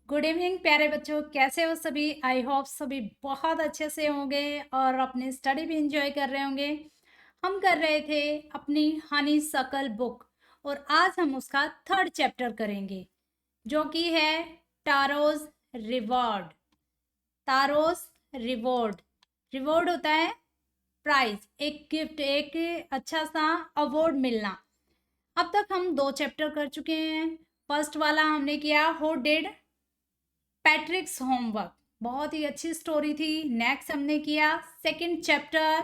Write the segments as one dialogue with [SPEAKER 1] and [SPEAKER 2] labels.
[SPEAKER 1] Good evening प्यारे बच्चों, कैसे हो सभी। आई होप सभी बहुत अच्छे से होंगे और अपनी स्टडी भी इंजॉय कर रहे होंगे। हम कर रहे थे अपनी हनी सकल बुक और आज हम उसका थर्ड चैप्टर करेंगे जो कि है टारोज रिवॉर्ड। टारोज रिवॉर्ड, रिवॉर्ड होता है प्राइज, एक गिफ्ट, एक अच्छा सा अवार्ड मिलना। अब तक हम 2 चैप्टर कर चुके हैं। फर्स्ट वाला हमने किया हु डिड पैट्रिक्स होमवर्क, बहुत ही अच्छी स्टोरी थी। नेक्स्ट हमने किया second chapter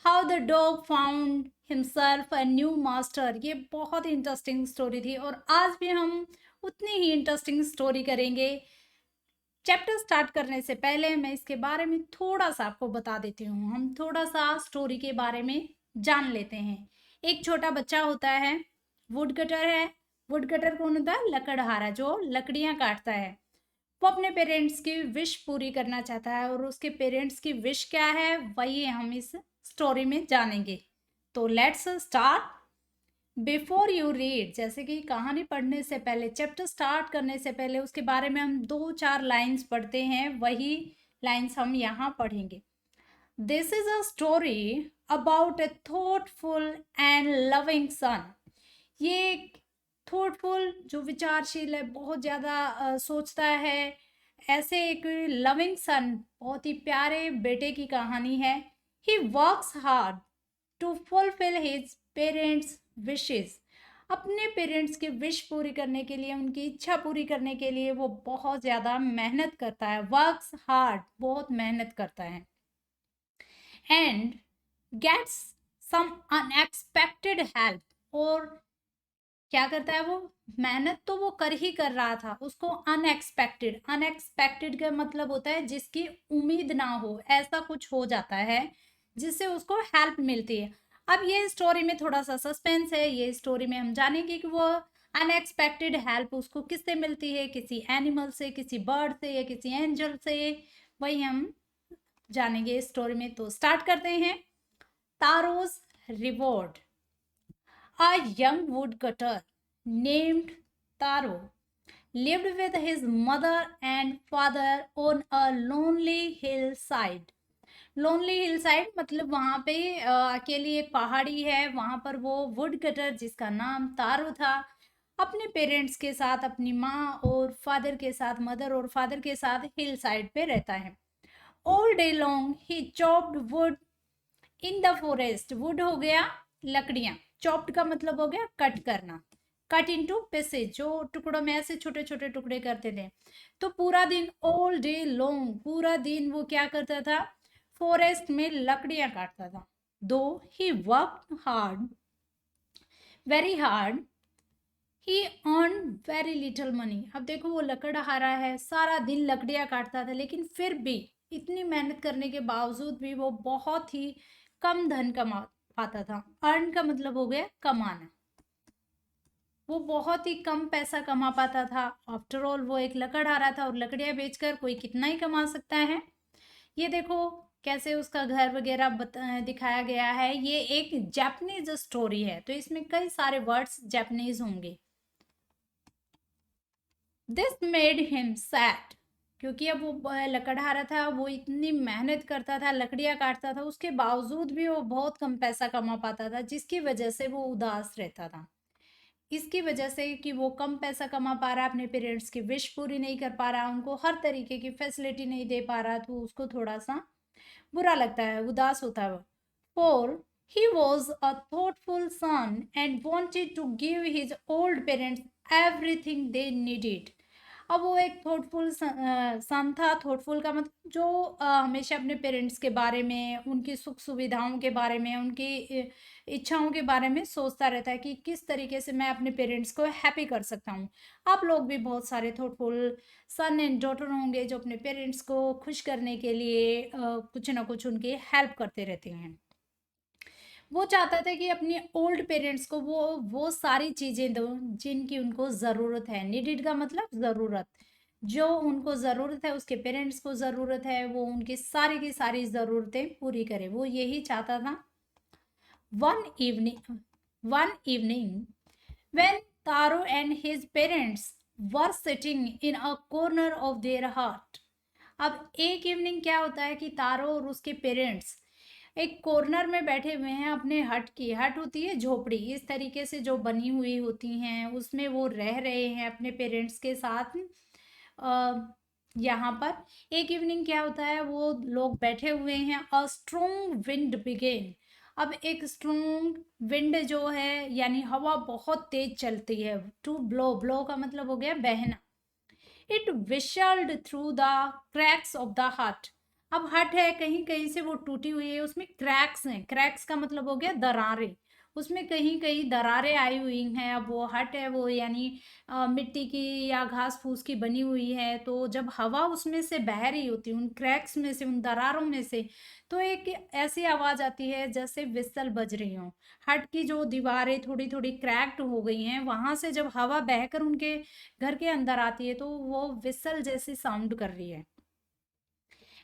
[SPEAKER 1] how the dog found himself a new master. ये बहुत ही इंटरेस्टिंग स्टोरी थी और आज भी हम उतनी ही इंटरेस्टिंग स्टोरी करेंगे। चैप्टर स्टार्ट करने से पहले मैं इसके बारे में थोड़ा सा आपको बता देती हूँ। हम थोड़ा सा स्टोरी के बारे में जान लेते हैं। एक छोटा बच्चा होता है, वुड कटर है। वुड कटर कौन होता है? लकड़हारा, जो लकड़ियां काटता है। वो अपने पेरेंट्स की विश पूरी करना चाहता है और उसके पेरेंट्स की विश क्या है वही हम इस स्टोरी में जानेंगे। तो let's start. Before you read, जैसे कि कहानी पढ़ने से पहले, चैप्टर स्टार्ट करने से पहले उसके बारे में हम 2-4 लाइन्स पढ़ते हैं, वही लाइन्स हम यहाँ पढ़ेंगे। This is a story about A thoughtful and loving son. ये थॉटफुल, जो विचारशील है, बहुत ज़्यादा सोचता है, ऐसे एक लविंग सन, बहुत ही प्यारे बेटे की कहानी है। He works hard to fulfil his parents wishes. अपने पेरेंट्स की विश पूरी करने के लिए, उनकी इच्छा पूरी करने के लिए वो बहुत ज़्यादा मेहनत करता है। वर्क्स हार्ड, बहुत मेहनत करता है। And gets some unexpected help, और क्या करता है वो? मेहनत तो वो कर ही कर रहा था, उसको अनएक्सपेक्टेड, अनएक्सपेक्टेड का मतलब होता है जिसकी उम्मीद ना हो, ऐसा कुछ हो जाता है जिससे उसको हेल्प मिलती है। अब ये स्टोरी में थोड़ा सा सस्पेंस है। ये स्टोरी में हम जानेंगे कि वो अनएक्सपेक्टेड हेल्प उसको किससे मिलती है, किसी एनिमल से, किसी बर्ड से या किसी एंजल से, वही हम जानेंगे इस स्टोरी में। तो स्टार्ट करते हैं। तारोज reward. A young woodcutter named Taro lived with his mother and father on a lonely hillside. Lonely hill side मतलब वहाँ पे अकेली एक पहाड़ी है, वहाँ पर वो वुड कटर, जिसका नाम तारो था, अपने पेरेंट्स के साथ, अपनी माँ और फादर के साथ, मदर और फादर के साथ हिल साइड पे रहता है। All day long he chopped would in the forest. Would हो गया लकड़ियां, चॉप्ड का मतलब हो गया कट करना, कट इनटू पीसेज, जो टुकड़ों में ऐसे छोटे छोटे टुकड़े करते थे। तो पूरा दिन, ऑल डे लॉन्ग, पूरा दिन वो क्या करता था? फॉरेस्ट में लकड़ियां काटता था। दो ही वर्क हार्ड, वेरी हार्ड, ही अर्न वेरी लिटिल मनी। अब देखो, वो लकड़हारा है, सारा दिन लकड़ियां काटता था, लेकिन फिर भी इतनी मेहनत करने के बावजूद भी वो बहुत ही कम धन कमा पाता था। अर्न का मतलब हो गया कमाना। वो बहुत ही कम पैसा कमा पाता था। आफ्टर ऑल वो एक लकड़हारा था और लकड़ियां बेचकर कोई कितना ही कमा सकता है। ये देखो कैसे उसका घर वगैरह दिखाया गया है। ये एक जापानीज स्टोरी है, तो इसमें कई सारे वर्ड्स जापानीज होंगे। दिस मेड हिम सैड, क्योंकि अब वो लकड़हारा था, वो इतनी मेहनत करता था, लकड़ियां काटता था, उसके बावजूद भी वो बहुत कम पैसा कमा पाता था, जिसकी वजह से वो उदास रहता था। इसकी वजह से कि वो कम पैसा कमा पा रहा, अपने पेरेंट्स की विश पूरी नहीं कर पा रहा, उनको हर तरीके की फैसिलिटी नहीं दे पा रहा, तो उसको थोड़ा सा बुरा लगता है, उदास होता है। For he was a thoughtful son and wanted to give his old parents everything they needed. अब वो एक थॉटफुल सन था। थॉटफुल का मतलब जो हमेशा अपने पेरेंट्स के बारे में, उनकी सुख सुविधाओं के बारे में, उनकी इच्छाओं के बारे में सोचता रहता है कि किस तरीके से मैं अपने पेरेंट्स को हैप्पी कर सकता हूँ। आप लोग भी बहुत सारे थॉटफुल सन एंड डॉटर होंगे जो अपने पेरेंट्स को खुश करने के लिए कुछ ना कुछ उनकी हेल्प करते रहते हैं। वो चाहता था कि अपने ओल्ड पेरेंट्स को वो सारी चीज़ें दो जिनकी उनको ज़रूरत है। नीडेड का मतलब ज़रूरत, जो उनको ज़रूरत है, उसके पेरेंट्स को ज़रूरत है, वो उनकी सारी की सारी ज़रूरतें पूरी करे, वो यही चाहता था। One evening when Taro and his parents were sitting in a corner of their heart. अब एक इवनिंग क्या होता है कि तारो और उसके पेरेंट्स एक कॉर्नर में बैठे हुए हैं अपने हट की। हट होती है झोपड़ी, इस तरीके से जो बनी हुई होती हैं, उसमें वो रह रहे हैं अपने पेरेंट्स के साथ। अ, यहाँ पर एक इवनिंग क्या होता है, वो लोग बैठे हुए हैं। A strong wind began. अब एक स्ट्रॉन्ग विंड जो है यानी हवा बहुत तेज चलती है। टू ब्लो, ब्लो का मतलब हो गया बहना। It whistled through the cracks of the hut. अब हट है, कहीं कहीं से वो टूटी हुई है, उसमें क्रैक्स हैं। क्रैक्स का मतलब हो गया दरारें। उसमें कहीं कहीं दरारें आई हुई हैं। अब वो हट है, वो यानी मिट्टी की या घास फूस की बनी हुई है। तो जब हवा उसमें से बह रही होती है, उन क्रैक्स में से, उन दरारों में से, तो एक ऐसी आवाज आती है जैसे विसल बज रही हो। हट की जो दीवारें थोड़ी थोड़ी क्रैक्ड हो गई हैं, वहां से जब हवा बहकर उनके घर के अंदर आती है तो वो विसल जैसी साउंड कर रही है।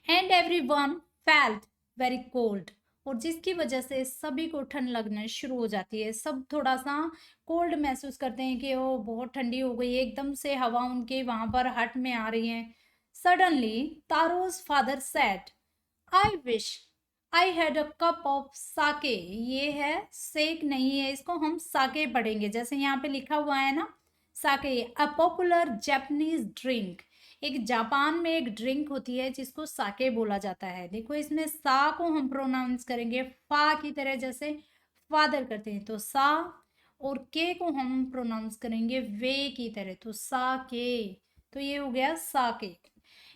[SPEAKER 1] And every one felt very cold. और जिसकी वजह से सभी को ठंड लगना शुरू हो जाती है। सब थोड़ा सा कोल्ड महसूस करते हैं कि वो बहुत ठंडी हो गई है। एकदम से हवा उनके वहां पर हट में आ रही है। Suddenly Taro's father said, I wish I had a cup of sake. ये है सेक नहीं है, इसको हम साके पढ़ेंगे। जैसे यहाँ पे लिखा हुआ है ना, साके अ पॉपुलर जापानीज ड्रिंक। एक जापान में एक ड्रिंक होती है जिसको साके बोला जाता है। देखो इसमें सा को हम प्रोनाउंस करेंगे फा की तरह, जैसे फादर करते हैं तो सा, और के को हम प्रोनाउंस करेंगे वे की तरह, तो सा के। तो ये हो गया sake.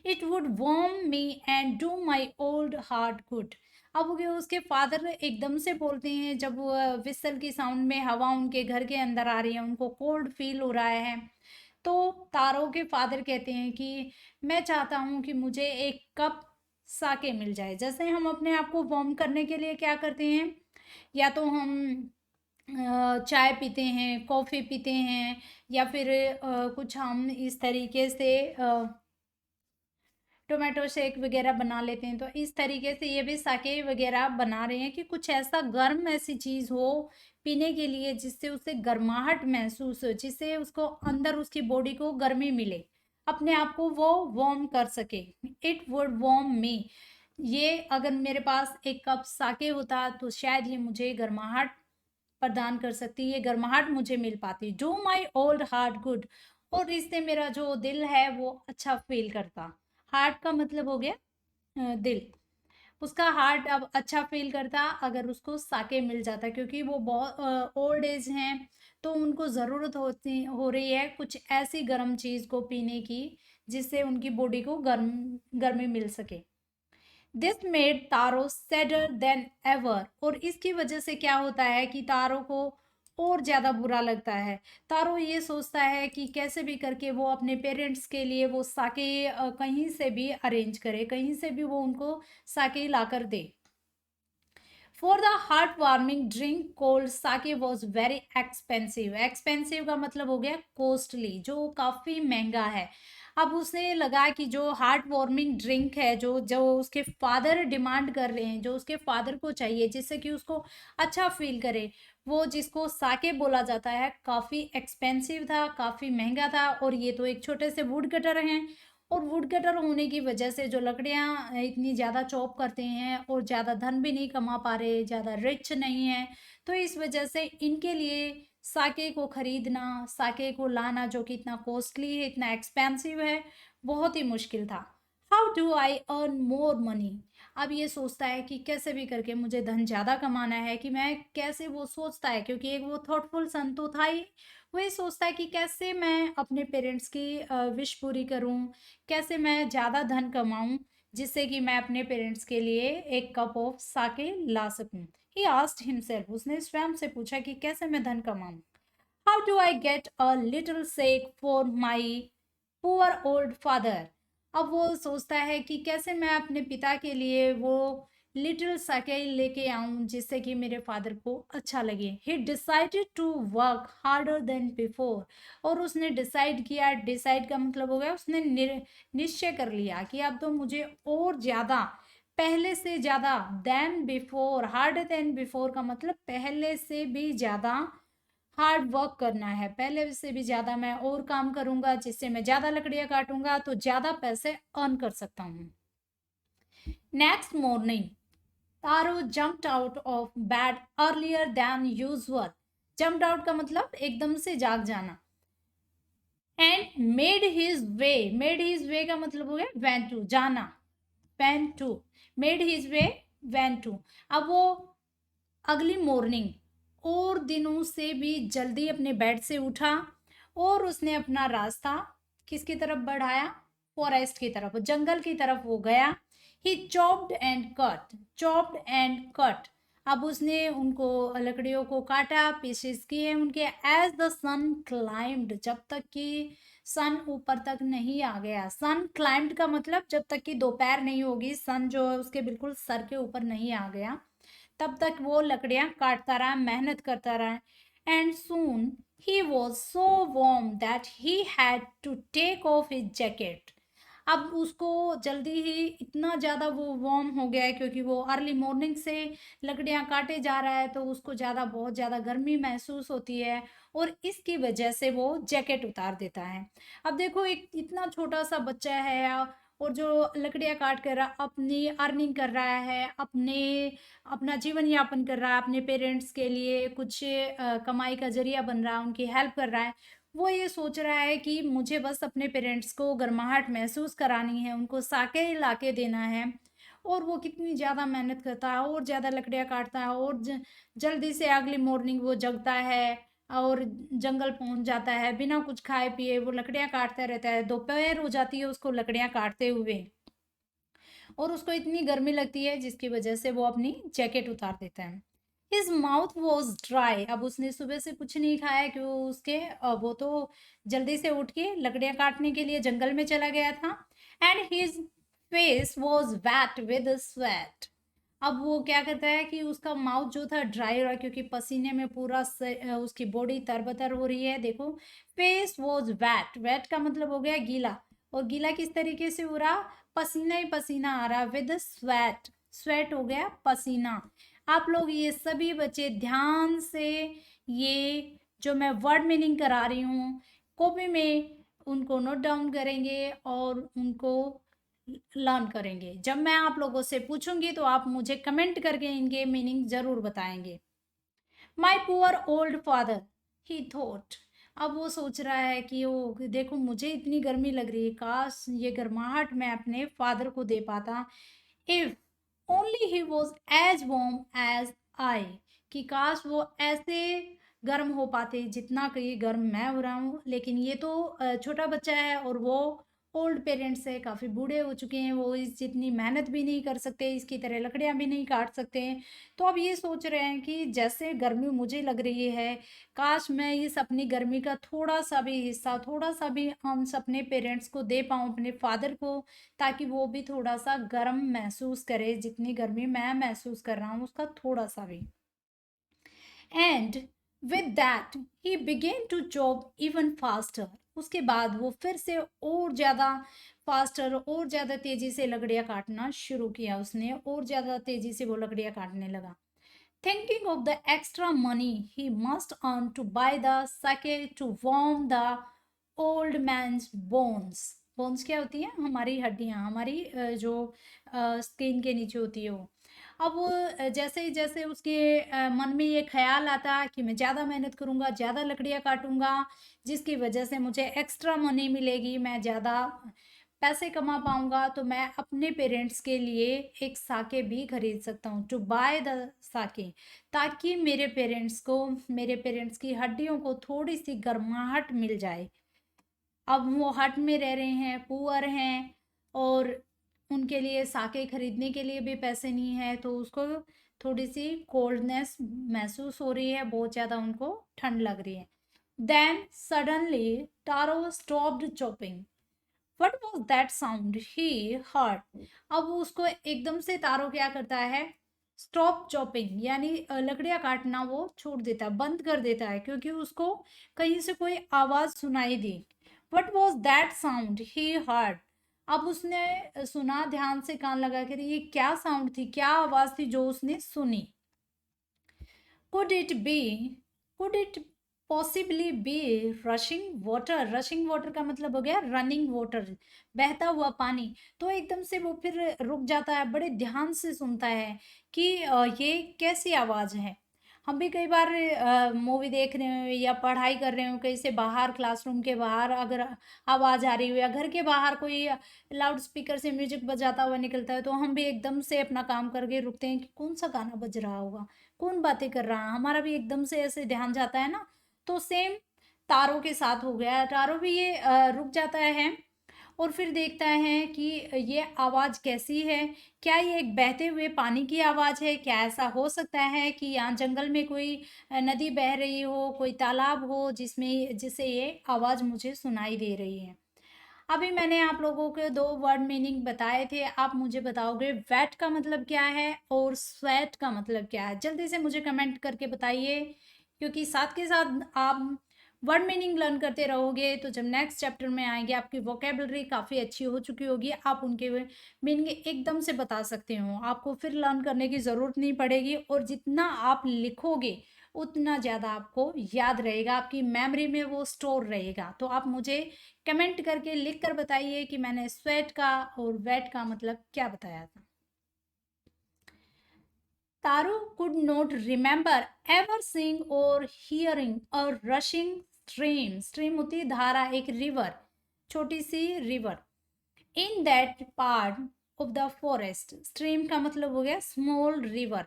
[SPEAKER 1] It would warm me and do my old heart good. अब वो उसके फादर एकदम से बोलते हैं, जब विसल की साउंड में हवा उनके घर के अंदर आ रही है, उनको कोल्ड फील हो रहा है। तो तारो के फादर कहते हैं कि मैं चाहता हूँ कि मुझे एक कप साके मिल जाए। जैसे हम अपने आप को वार्म करने के लिए क्या करते हैं, या तो हम चाय पीते हैं, कॉफ़ी पीते हैं, या फिर कुछ हम इस तरीके से टोमेटो शेक वगैरह बना लेते हैं। तो इस तरीके से ये भी साके वगैरह बना रहे हैं कि कुछ ऐसा गर्म ऐसी चीज़ हो पीने के लिए जिससे उसे गर्माहट महसूस हो, जिससे उसको अंदर उसकी बॉडी को गर्मी मिले, अपने आप को वो वार्म कर सके। इट वुड वार्म मी। ये अगर मेरे पास एक कप साके होता तो शायद ये मुझे गर्माहट प्रदान कर सकती, ये गर्माहट मुझे मिल पाती। Do my old heart good. और इससे मेरा जो दिल है वो अच्छा फील करता। हार्ट का मतलब हो गया दिल। उसका हार्ट अब अच्छा फील करता अगर उसको साके मिल जाता, क्योंकि वो बहुत ओल्ड एज हैं, तो उनको ज़रूरत होती हो रही है कुछ ऐसी गर्म चीज़ को पीने की जिससे उनकी बॉडी को गर्मी मिल सके। This made taro sadder then ever. और इसकी वजह से क्या होता है कि तारो को और ज़्यादा बुरा लगता है। तारो ये सोचता है कि कैसे भी करके वो अपने पेरेंट्स के लिए वो साके कहीं से भी अरेंज करे, कहीं से भी वो उनको साके ला कर दे। For the heart warming drink cold sake was very expensive. Expensive का मतलब हो गया कॉस्टली, जो काफ़ी महंगा है। अब उसे लगा कि जो हार्ट वार्मिंग ड्रिंक है, जो जो उसके फादर डिमांड कर रहे हैं, जो उसके फादर को चाहिए जिससे कि उसको अच्छा फील करे, वो जिसको साके बोला जाता है, काफ़ी एक्सपेंसिव था, काफ़ी महंगा था। और ये तो एक छोटे से वुड कटर हैं, और वुड कटर होने की वजह से जो लकड़ियाँ इतनी ज़्यादा चॉप करते हैं और ज़्यादा धन भी नहीं कमा पा रहे, ज़्यादा रिच नहीं है, तो इस वजह से इनके लिए साके को खरीदना, साके को लाना, जो कि इतना कॉस्टली है, इतना एक्सपेंसिव है, बहुत ही मुश्किल था। How do I earn more money. अब ये सोचता है कि कैसे भी करके मुझे धन ज़्यादा कमाना है, कि मैं कैसे, वो सोचता है क्योंकि एक वो थॉटफुल सन तो था ही। वो ये सोचता है कि कैसे मैं अपने पेरेंट्स की विश पूरी करूं, कैसे मैं ज़्यादा धन कमाऊं जिससे कि मैं अपने पेरेंट्स के लिए एक कप ऑफ साके ला सकूं। ही आस्क्ड हिमसेल्फ, उसने स्वयं से पूछा कि कैसे मैं धन कमाऊं। How do I get a little sake for my poor old father. अब वो सोचता है कि कैसे मैं अपने पिता के लिए वो लिटिल साइकिल लेके आऊं जिससे कि मेरे फादर को अच्छा लगे। He decided to work harder than before. और उसने डिसाइड किया, डिसाइड का मतलब हो गया उसने निश्चय कर लिया कि अब तो मुझे और ज़्यादा, पहले से ज़्यादा, than before, harder than before का मतलब पहले से भी ज़्यादा हार्ड वर्क करना है, पहले से भी ज़्यादा मैं और काम करूँगा, जिससे मैं ज़्यादा लकड़ियाँ काटूँगा तो ज़्यादा पैसे अर्न कर सकता हूँ। Next morning taro jumped out of bed earlier than usual. Jumped out का मतलब एकदम से जाग जाना। एंड मेड हिज वे का मतलब हो गया वेंट टू, जाना, went to, made his way went to. अब वो अगली मॉर्निंग और दिनों से भी जल्दी अपने बेड से उठा और उसने अपना रास्ता किसकी तरफ बढ़ाया, फॉरेस्ट की तरफ, जंगल की तरफ वो गया। He chopped and cut, chopped and cut. अब उसने उनको लकड़ियों को काटा, पीसेस किए उनके। एज द सन क्लाइम्ड, जब तक कि सन ऊपर तक नहीं आ गया। सन क्लाइम्ड का मतलब जब तक कि दोपहर नहीं होगी, सन जो है उसके बिल्कुल सर के ऊपर नहीं आ गया, तब तक वो लकड़ियां काटता रहा, मेहनत करता रहा। And soon he was so warm that he had to take off his jacket. अब उसको जल्दी ही इतना ज़्यादा वो वार्म हो गया है, क्योंकि वो अर्ली मॉर्निंग से लकड़ियां काटे जा रहा है, तो उसको ज़्यादा बहुत ज़्यादा गर्मी महसूस होती है और इसकी वजह से वो जैकेट उतार देता है। अब देखो, एक इतना छोटा सा बच्चा है और जो लकड़ियां काट कर अपनी अर्निंग कर रहा है, अपना जीवन यापन कर रहा है, अपने पेरेंट्स के लिए कुछ कमाई का जरिया बन रहा है, उनकी हेल्प कर रहा है। वो ये सोच रहा है कि मुझे बस अपने पेरेंट्स को गर्माहट महसूस करानी है, उनको साके ला के देना है। और वो कितनी ज़्यादा मेहनत करता है और ज़्यादा लकड़ियाँ काटता है और जल्दी से अगली मॉर्निंग वो जगता है और जंगल पहुंच जाता है। बिना कुछ खाए पिए वो लकड़ियाँ काटता रहता है। दोपहर हो जाती है उसको लकड़ियाँ काटते हुए और उसको इतनी गर्मी लगती है, जिसकी वजह से वो अपनी जैकेट उतार देता है। His mouth was dry. अब उसने सुबह से कुछ नहीं खाया, क्यों उसके वो तो जल्दी से उठ के लकड़ियां काटने के लिए जंगल में चला गया था। And his face was wet with sweat. अब वो क्या करता है कि उसका माउथ जो था ड्राई हो रहा है, क्योंकि पसीने में पूरा उसकी बॉडी तरबतर हो रही है। देखो, फेस वॉज वेट, वेट का मतलब हो गया गीला, और गीला किस तरीके से हो रहा, पसीना ही पसीना आ रहा, विद स्वेट, स्वेट हो गया पसीना। आप लोग ये सभी बच्चे ध्यान से ये जो मैं वर्ड मीनिंग करा रही हूँ कॉपी में उनको नोट डाउन करेंगे और उनको लर्न करेंगे। जब मैं आप लोगों से पूछूंगी तो आप मुझे कमेंट करके इनके मीनिंग जरूर बताएंगे। माई पुअर ओल्ड फादर, ही थॉट। अब वो सोच रहा है कि वो देखो, मुझे इतनी गर्मी लग रही है, काश ये गर्माहट मैं अपने फादर को दे पाता। If only he was as warm as I, कि काश वो ऐसे गर्म हो पाते जितना कि गर्म मैं हो रहा हूँ। लेकिन ये तो छोटा बच्चा है और वो ओल्ड पेरेंट्स है, काफ़ी बूढ़े हो चुके हैं, वो इस जितनी मेहनत भी नहीं कर सकते, इसकी तरह लकड़ियाँ भी नहीं काट सकते हैं। तो अब ये सोच रहे हैं कि जैसे गर्मी मुझे लग रही है, काश मैं इस अपनी गर्मी का थोड़ा सा भी हिस्सा, थोड़ा सा भी अंश अपने पेरेंट्स को दे पाऊँ, अपने फादर को, ताकि वो भी थोड़ा सा गर्म महसूस करे, जितनी गर्मी मैं महसूस कर रहा हूँ उसका थोड़ा सा भी। And with that he began to chop even faster. उसके बाद वो फिर से और ज़्यादा फास्टर, और ज़्यादा तेज़ी से लकड़ियाँ काटना शुरू किया उसने, और ज़्यादा तेज़ी से वो लकड़ियाँ काटने लगा। Thinking of the extra money he must earn to buy the sake to warm the old man's bones. Bones क्या होती हैं, हमारी हड्डियाँ, हमारी जो स्किन के नीचे होती है वो। अब वो जैसे ही जैसे उसके मन में ये ख्याल आता कि मैं ज़्यादा मेहनत करूँगा, ज़्यादा लकड़ियाँ काटूँगा, जिसकी वजह से मुझे एक्स्ट्रा मनी मिलेगी, मैं ज़्यादा पैसे कमा पाऊँगा, तो मैं अपने पेरेंट्स के लिए एक साके भी खरीद सकता हूँ, टू बाय द साके, ताकि मेरे पेरेंट्स की हड्डियों को थोड़ी सी गर्माहट मिल जाए। अब वो हट में रह रहे हैं, पुअर हैं, और उनके लिए साके खरीदने के लिए भी पैसे नहीं है, तो उसको थोड़ी सी कोल्डनेस महसूस हो रही है, बहुत ज़्यादा उनको ठंड लग रही है। Then suddenly Taro stopped chopping. What was that sound he heard. अब उसको एकदम से तारो क्या करता है, स्टॉप चॉपिंग, यानी लकड़ियां काटना वो छोड़ देता है, बंद कर देता है, क्योंकि उसको कहीं से कोई आवाज सुनाई दी। What was that sound he heard. अब उसने सुना, ध्यान से कान लगा कर, ये क्या साउंड थी, क्या आवाज थी जो उसने सुनी। Could it be, could it possibly be rushing water. Rushing water का मतलब हो गया रनिंग वाटर, बहता हुआ पानी। तो एकदम से वो फिर रुक जाता है, बड़े ध्यान से सुनता है कि ये कैसी आवाज़ है। हम भी कई बार मूवी देख रहे हो या पढ़ाई कर रहे हो, कहीं से बाहर क्लासरूम के बाहर अगर आवाज़ आ रही हो या घर के बाहर कोई लाउड स्पीकर से म्यूजिक बजाता हुआ निकलता है, तो हम भी एकदम से अपना काम करके रुकते हैं कि कौन सा गाना बज रहा होगा, कौन बातें कर रहा है, हमारा भी एकदम से ऐसे ध्यान जाता है ना। तो सेम तारों के साथ हो गया, तारों भी ये रुक जाता है और फिर देखता है कि ये आवाज़ कैसी है, क्या ये एक बहते हुए पानी की आवाज़ है? क्या ऐसा हो सकता है कि यहाँ जंगल में कोई नदी बह रही हो, कोई तालाब हो जिसमें जिससे ये आवाज़ मुझे सुनाई दे रही है। अभी मैंने आप लोगों को 2 वर्ड मीनिंग बताए थे, आप मुझे बताओगे वेट का मतलब क्या है और स्वेट का मतलब क्या है? जल्दी से मुझे कमेंट करके बताइए, क्योंकि साथ के साथ आप वर्ड मीनिंग लर्न करते रहोगे तो जब नेक्स्ट चैप्टर में आएँगे आपकी वोकैब्युलरी काफ़ी अच्छी हो चुकी होगी, आप उनके मीनिंग एकदम से बता सकते हो। आपको फिर लर्न करने की ज़रूरत नहीं पड़ेगी और जितना आप लिखोगे, उतना ज़्यादा आपको याद रहेगा, आपकी मेमोरी में वो स्टोर रहेगा। तो आप मुझे कमेंट करके लिख कर बताइए कि मैंने स्वेट का और वेट का मतलब क्या बताया था। तारू could not remember ever seeing or hearing a rushing stream। stream होती है धारा, एक रिवर, छोटी सी river. in that part of the forest। stream का मतलब हो गया स्मॉल रिवर,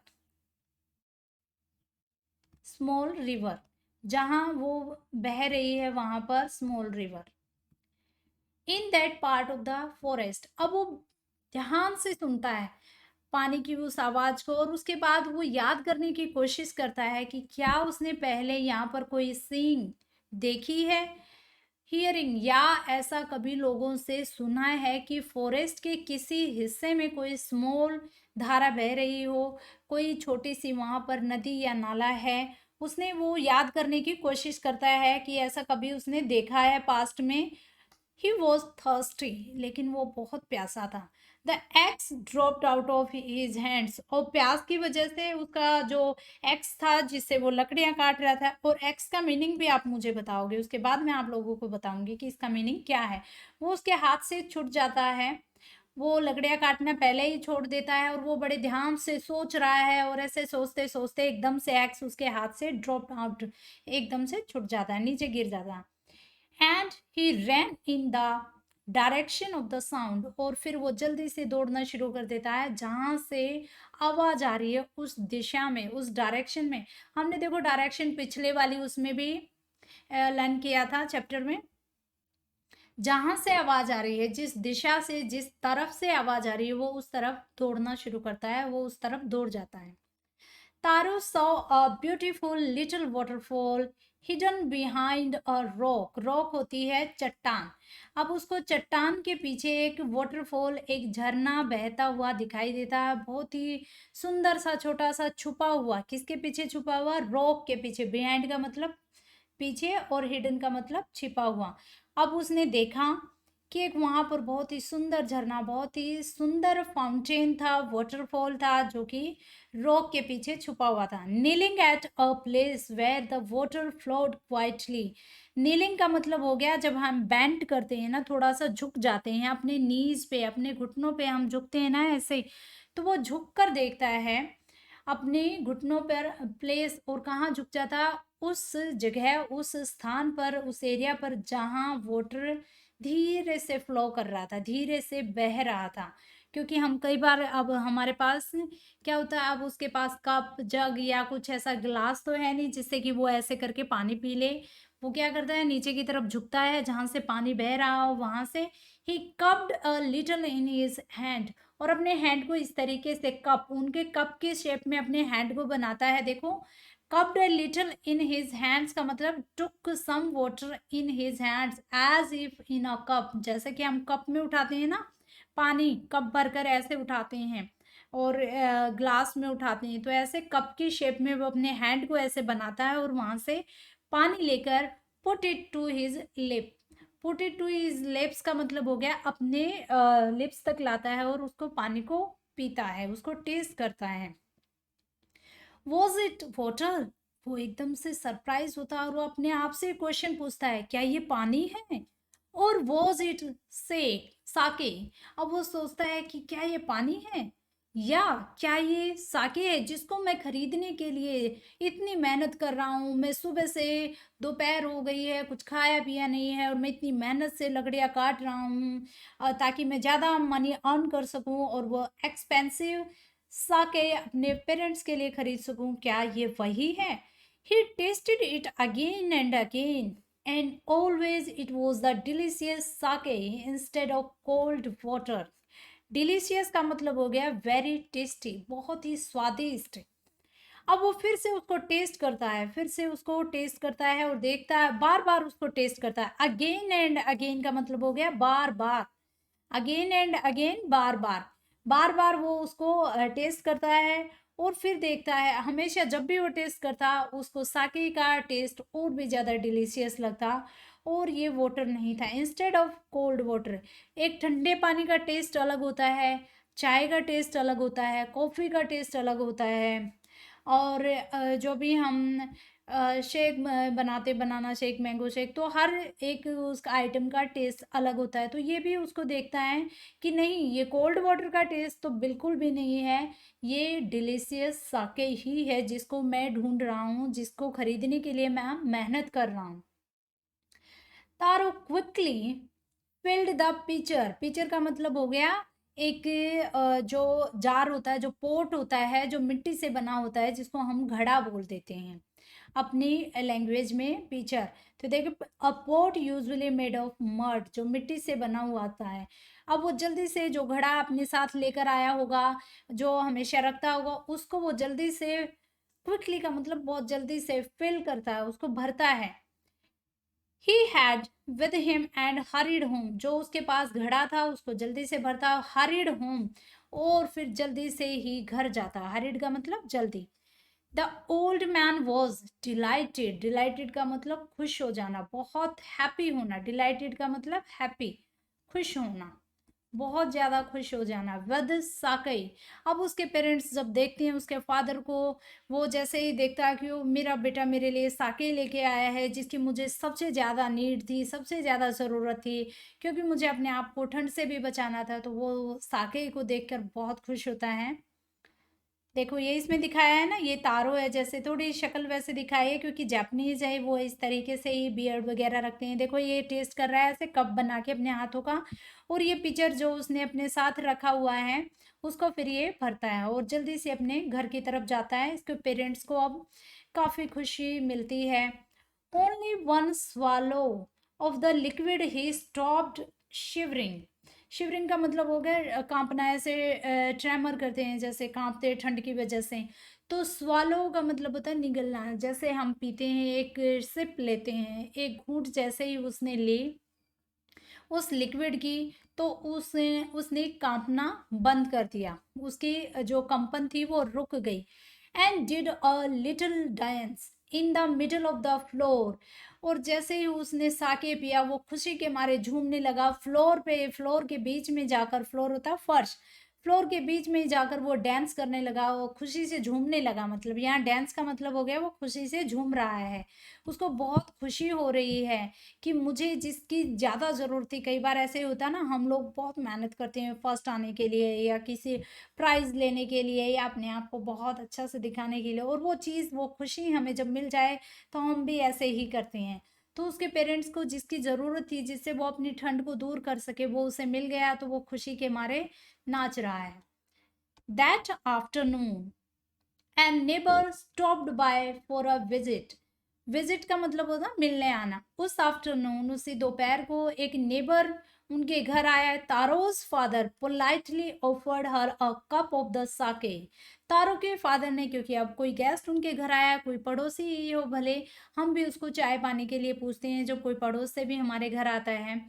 [SPEAKER 1] स्मॉल रिवर, जहां वो बह रही है वहां पर small river. In that part of the forest. अब वो ध्यान से सुनता है पानी की उस आवाज को और उसके बाद वो याद करने की कोशिश करता है कि क्या उसने पहले यहाँ पर कोई सींग देखी है, हियरिंग, या ऐसा कभी लोगों से सुना है कि फॉरेस्ट के किसी हिस्से में कोई स्मॉल धारा बह रही हो, कोई छोटी सी वहां पर नदी या नाला है। उसने वो याद करने की कोशिश करता है कि ऐसा कभी उसने देखा है पास्ट में। ही वॉज थर्स्टी, लेकिन वो बहुत प्यासा था। The x dropped out of his hands. और प्यास की वजह से उसका जो एक्स था जिससे वो लकड़ियां काट रहा था, और एक्स का मीनिंग भी आप मुझे बताओगे, उसके बाद मैं आप लोगों को बताऊंगी कि इसका मीनिंग क्या है। वो उसके हाथ से छूट जाता है, वो लकड़ियां काटना पहले ही छोड़ देता है और वो बड़े ध्यान से सोच रहा है और ऐसे सोचते सोचते एकदम से एक्स उसके हाथ से ड्रॉप आउट, एकदम से छूट जाता है, नीचे गिर जाता है। And he ran in the direction of the sound. और फिर वो जल्दी से दौड़ना शुरू कर देता है जहां से आवाज आ रही है, उस दिशा में, उस डायरेक्शन में। हमने देखो डायरेक्शन पिछले वाली उसमें भी लर्न किया था चैप्टर में। जहां से आवाज आ रही है, जिस दिशा से, जिस तरफ से आवाज आ रही है, वो उस तरफ दौड़ना शुरू करता है, वो उस तरफ दौड़ जाता है। तारू saw a beautiful little waterfall hidden behind a rock। Rock होती है चट्टान। अब उसको चट्टान के पीछे एक वाटरफॉल, एक झरना बहता हुआ दिखाई देता है, बहुत ही सुंदर सा, छोटा सा, छुपा हुआ। किसके पीछे छुपा हुआ? रॉक के पीछे। बिहाइंड का मतलब पीछे और हिडन का मतलब छिपा हुआ। अब उसने देखा कि एक वहां पर बहुत ही सुंदर झरना, बहुत ही सुंदर फाउंटेन था, वाटरफॉल था, जो कि रॉक के पीछे छुपा हुआ था। Kneeling at a place where the water flowed quietly. Kneeling का मतलब हो गया जब हम बेंड करते हैं ना, थोड़ा सा झुक जाते हैं अपने नीज पे, अपने घुटनों पे हम झुकते हैं ना ऐसे, तो वो झुक कर देखता है अपने घुटनों पर प्लेस, और कहाँ झुक जाता? उस जगह, उस स्थान पर, उस एरिया पर जहाँ वाटर धीरे से फ्लो कर रहा था, धीरे से बह रहा था। क्योंकि हम कई बार, अब हमारे पास क्या होता है, अब उसके पास कप, जग या कुछ ऐसा ग्लास तो है नहीं जिससे कि वो ऐसे करके पानी पी ले। वो क्या करता है, नीचे की तरफ झुकता है जहां से पानी बह रहा हो वहां से। He cupped a little in his hand. और अपने हैंड को इस तरीके से, कप, उनके कप के शेप में अपने हैंड को बनाता है। देखो, cupped a little in his hands का मतलब took some water in his hands as if in a cup. जैसे कि हम कप में उठाते हैं ना पानी, कप भरकर ऐसे उठाते हैं, और ग्लास में उठाते हैं, तो ऐसे कप की शेप में वो अपने हैंड को ऐसे बनाता है और वहां से पानी लेकर put it to his lip. Put it to his lips का मतलब हो गया अपने लिप्स तक लाता है और उसको, पानी को पीता है, उसको टेस्ट करता है। Was it water? वो एकदम से सरप्राइज होता है और वो अपने आप से क्वेश्चन पूछता है, क्या ये पानी है? और वॉज इट से साके? अब वो सोचता है कि क्या ये पानी है या क्या ये साके है जिसको मैं खरीदने के लिए इतनी मेहनत कर रहा हूँ। मैं सुबह से दोपहर हो गई है, कुछ खाया पिया नहीं है और मैं इतनी मेहनत से लकड़ियाँ काट रहा हूँ ताकि मैं ज़्यादा मनी अर्न कर सकूँ और वो एक्सपेंसिव साके अपने पेरेंट्स के लिए खरीद सकूँ। क्या ये वही है? He tasted it again and again, and always it was the delicious sake instead of cold water. Delicious का मतलब हो गया very tasty, बहुत ही स्वादिष्ट। अब वो फिर से उसको टेस्ट करता है, फिर से उसको टेस्ट करता है और देखता है, बार बार उसको टेस्ट करता है। अगेन एंड अगेन का मतलब हो गया बार बार, अगेन एंड अगेन बार बार, बार बार वो उसको टेस्ट करता है और फिर देखता है। हमेशा जब भी वो टेस्ट करता उसको साके का टेस्ट और भी ज़्यादा डिलीशियस लगता और ये वाटर नहीं था, इंस्टेड ऑफ कोल्ड वाटर। एक ठंडे पानी का टेस्ट अलग होता है, चाय का टेस्ट अलग होता है, कॉफ़ी का टेस्ट अलग होता है और जो भी हम शेक बनाते, बनाना शेक, मैंगो शेक, तो हर एक उसका आइटम का टेस्ट अलग होता है। तो ये भी उसको देखता है कि नहीं, ये कोल्ड वाटर का टेस्ट तो बिल्कुल भी नहीं है, ये डिलीशियस साके ही है जिसको मैं ढूंढ रहा हूँ, जिसको खरीदने के लिए मैं मेहनत कर रहा हूँ। Taro quickly filled the pitcher. Pitcher का मतलब हो गया एक जो जार होता है, जो पोट होता है, जो मिट्टी से बना होता है, जिसको हम घड़ा बोल देते हैं अपनी लैंग्वेज में पिचर। तो देखिए, a pot usually made of mud, जो मिट्टी से बना हुआ आता है। अब वो जल्दी से जो घड़ा अपने साथ लेकर आया होगा, जो हमेशा रखता होगा, उसको वो जल्दी से, क्विकली का मतलब बहुत जल्दी से, फिल करता है, उसको भरता है। He had with him and hurried home, जो उसके पास घड़ा था उसको जल्दी से भरता, hurried home, और फिर जल्दी से ही घर जाता। hurried का मतलब जल्दी। The old man was delighted, delighted का मतलब खुश हो जाना, बहुत happy होना। delighted का मतलब happy, खुश होना, बहुत ज़्यादा खुश हो जाना। वध साकई। अब उसके पेरेंट्स जब देखते हैं उसके फादर को, वो जैसे ही देखता है कि वो मेरा बेटा मेरे लिए साके लेके आया है जिसकी मुझे सबसे ज़्यादा नीड थी, सबसे ज़्यादा ज़रूरत थी, क्योंकि मुझे अपने आप को ठंड से भी बचाना था, तो वो साके को देखकर बहुत खुश होता है। देखो ये इसमें दिखाया है ना, ये तारो है, जैसे थोड़ी शक्ल वैसे दिखाई है क्योंकि जापानीज है, वो इस तरीके से ही बियर्ड वगैरह रखते हैं। देखो ये टेस्ट कर रहा है ऐसे कप बना के अपने हाथों का, और ये पिक्चर जो उसने अपने साथ रखा हुआ है उसको फिर ये भरता है और जल्दी से अपने घर की तरफ जाता है। इसके पेरेंट्स को अब काफ़ी खुशी मिलती है। Only one swallow of the liquid he stopped shivering. Shivering का मतलब हो गया कांपना, ऐसे ट्रेमर करते हैं जैसे कांपते हैं ठंड की वजह से। तो स्वालो का मतलब होता है निगलना, जैसे हम पीते हैं, एक सिप लेते हैं, एक घूंट जैसे ही उसने ली उस लिक्विड की, तो उसने उसने कांपना बंद कर दिया, उसकी जो कंपन थी वो रुक गई। And did a little dance in the middle of the floor. और जैसे ही उसने साके पिया वो खुशी के मारे झूमने लगा फ्लोर पे, फ्लोर के बीच में जाकर, फ्लोर होता है फर्श, फ्लोर के बीच में जाकर वो डांस करने लगा, वो खुशी से झूमने लगा। मतलब यहाँ डांस का मतलब हो गया वो खुशी से झूम रहा है, उसको बहुत खुशी हो रही है कि मुझे जिसकी ज़्यादा ज़रूरत थी। कई बार ऐसे होता है ना, हम लोग बहुत मेहनत करते हैं फर्स्ट आने के लिए या किसी प्राइज़ लेने के लिए या अपने आप को बहुत अच्छा से दिखाने के लिए, और वो चीज़, वो खुशी हमें जब मिल जाए तो हम भी ऐसे ही करते हैं। तो उसके पेरेंट्स को जिसकी ज़रूरत थी, जिससे वो अपनी ठंड को दूर कर सके, वो उसे मिल गया, तो वो खुशी के मारे नाच रहा है। That afternoon and neighbour stopped bye for a visit. Visit का मतलब होता मिलने आना। उस आफ्टरनून, उसी दोपहर को, एक नेबर उनके घर आया। Taro's father politely offered her a cup of the sake. Taro के फादर ने, क्योंकि अब कोई गेस्ट उनके घर आया, कोई पड़ोसी ही हो भले, हम भी उसको चाय पानी के लिए पूछते हैं जब कोई पड़ोस से भी हमारे घर आता है।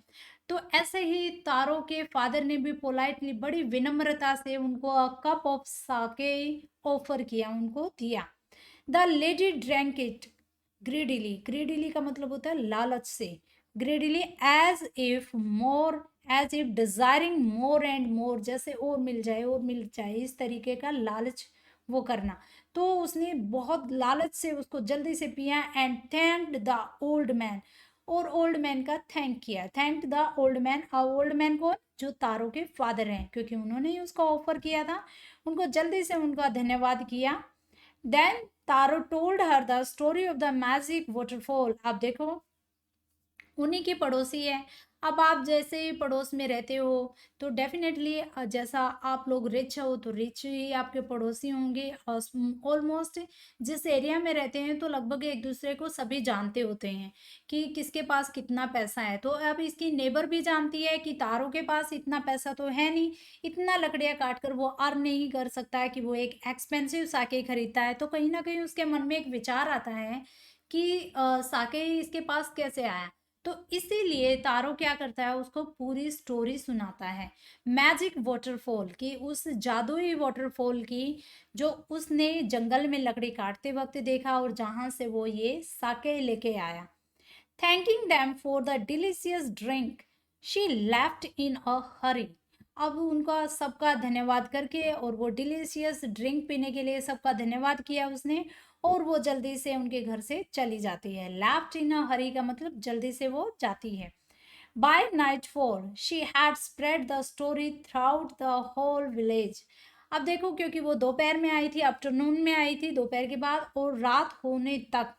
[SPEAKER 1] तो ऐसे ही तारो के फादर ने भी पोलाइटली, बड़ी विनम्रता से उनको a cup of sake offer किया, उनको दिया। The lady drank it greedily. Greedily का मतलब होता है लालच से। Greedily as if more, as if desiring more and more, जैसे और मिल जाए और मिल जाए, इस तरीके का लालच वो करना। तो उसने बहुत लालच से उसको जल्दी से पिया and thanked the old man, और ओल्ड मैन का थैंक किया। Thank the old man, old man को जो तारो के फादर हैं, क्योंकि उन्होंने ही उसको ऑफर किया था, उनको जल्दी से उनका धन्यवाद किया। Then Taro told her the story of the magic waterfall. आप देखो उन्हीं की पड़ोसी है। अब आप जैसे पड़ोस में रहते हो तो डेफिनेटली जैसा आप लोग रिच हो तो रिच ही आपके पड़ोसी होंगे। ऑलमोस्ट जिस एरिया में रहते हैं तो लगभग एक दूसरे को सभी जानते होते हैं कि किसके पास कितना पैसा है। तो अब इसकी नेबर भी जानती है कि तारों के पास इतना पैसा तो है नहीं, इतना लकड़ियाँ काट कर वो अर्न नहीं कर सकता है कि वो एक एक्सपेंसिव साके खरीदता है। तो कहीं ना कहीं उसके मन में एक विचार आता है कि साके इसके पास कैसे आया। तो इसीलिए तारो क्या करता है, उसको पूरी स्टोरी सुनाता है मैजिक वाटरफॉल की, उस जादुई वाटरफॉल की जो उसने जंगल में लकड़ी काटते वक्त देखा और जहां से वो ये साके लेके आया। Thanking them for the delicious drink she left in a hurry. अब उनका सबका धन्यवाद करके और वो डिलीशियस ड्रिंक पीने के लिए सबका धन्यवाद किया उसने, और वो जल्दी से उनके घर से चली जाती है। लेफ्ट इन अ हरी का मतलब जल्दी से वो जाती है। By nightfall she had spread the story throughout the whole village. अब देखो क्योंकि वो दोपहर में आई थी, आफ्टरनून में आई थी, दोपहर के बाद, और रात होने तक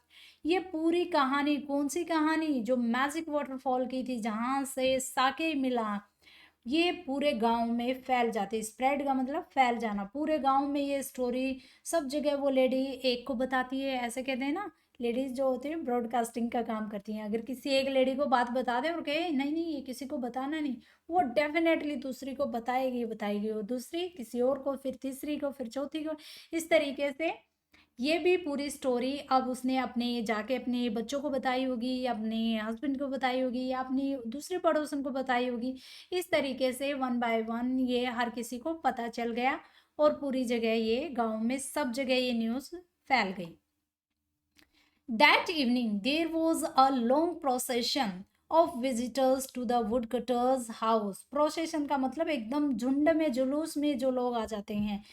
[SPEAKER 1] ये पूरी कहानी, कौन सी कहानी, जो मैजिक वाटरफॉल की थी जहां से साके मिला, ये पूरे गांव में फैल जाती। स्प्रेड का मतलब फैल जाना, पूरे गांव में ये स्टोरी सब जगह वो लेडी एक को बताती है। ऐसे कहते हैं ना, लेडीज जो होती है ब्रॉडकास्टिंग का काम करती हैं। अगर किसी एक लेडी को बात बता दे और कहे नहीं नहीं ये किसी को बताना नहीं, वो डेफिनेटली दूसरी को बताएगी बताएगी, और दूसरी किसी और को, फिर तीसरी को, फिर चौथी को। इस तरीके से ये भी पूरी स्टोरी अब उसने अपने जाके अपने बच्चों को बताई होगी, या अपने हस्बैंड को बताई होगी, या अपनी दूसरे पड़ोसन को बताई होगी। इस तरीके से वन बाय वन ये हर किसी को पता चल गया, और पूरी जगह ये गांव में सब जगह ये न्यूज़ फैल गई। That evening, there was a long procession of visitors to the woodcutter's house. Procession का मतलब एकदम झुंड में, जुलूस में जो लोग आ जाते हैं।